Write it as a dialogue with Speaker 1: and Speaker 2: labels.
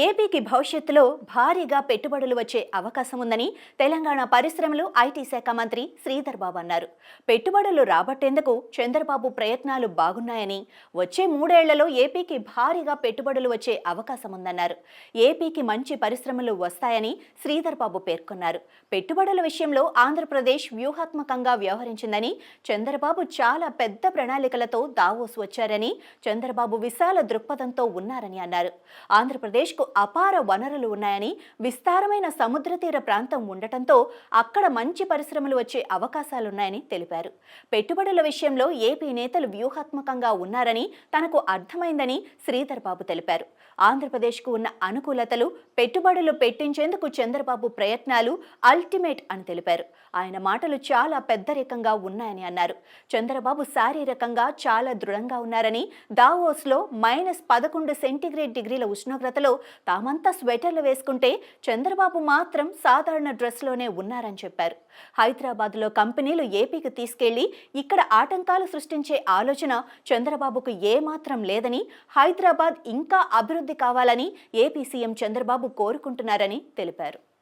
Speaker 1: ఏపీకి భవిష్యత్తులో భారీగా పెట్టుబడులు వచ్చే అవకాశం ఉందని తెలంగాణ పరిశ్రమలు ఐటీ శాఖ మంత్రి శ్రీధర్ బాబు అన్నారు. పెట్టుబడులు రాబట్టేందుకు చంద్రబాబు ప్రయత్నాలు బాగున్నాయని, వచ్చే 3 ఏళ్లలో ఏపీకి భారీగా పెట్టుబడులు వచ్చే అవకాశం ఉందన్నారు. ఏపీకి మంచి పరిశ్రమలు వస్తాయని శ్రీధర్ బాబు పేర్కొన్నారు. పెట్టుబడుల విషయంలో ఆంధ్రప్రదేశ్ వ్యూహాత్మకంగా వ్యవహరించిందని, చంద్రబాబు చాలా పెద్ద ప్రణాళికలతో దావోస్ వచ్చారని, చంద్రబాబు విశాల దృక్పథంతో ఉన్నారని అన్నారు. ఆంధ్రప్రదేశ్ అపార వనరులు ఉన్నాయని, విస్తారమైన సముద్ర తీర ప్రాంతం ఉండటంతో అక్కడ మంచి పరిశ్రమలు వచ్చే అవకాశాలున్నాయని తెలిపారు. పెట్టుబడుల విషయంలో ఏపీ నేతలు వ్యూహాత్మకంగా ఉన్నారని తనకు అర్థమైందని శ్రీధర్ బాబు తెలిపారు. ఆంధ్రప్రదేశ్కు ఉన్న అనుకూలతలు, పెట్టుబడులు పెట్టించేందుకు చంద్రబాబు ప్రయత్నాలు అల్టిమేట్ అని తెలిపారు. ఆయన మాటలు చాలా పెద్దరికంగా ఉన్నాయని అన్నారు. చంద్రబాబు శారీరకంగా చాలా దృఢంగా ఉన్నారని, దావోస్లో -11 సెంటీగ్రేడ్ ఉష్ణోగ్రతలో తామంతా స్వెటర్లు వేసుకుంటే చంద్రబాబు మాత్రం సాధారణ డ్రెస్లోనే ఉన్నారని చెప్పారు. హైదరాబాద్లో కంపెనీలు ఏపీకి తీసుకెళ్లి ఇక్కడ ఆటంకాలు సృష్టించే ఆలోచన చంద్రబాబుకు ఏమాత్రం లేదని, హైదరాబాద్ ఇంకా అభివృద్ధి కావాలని ఏపీ సీఎం చంద్రబాబు కోరుకుంటున్నారని తెలిపారు.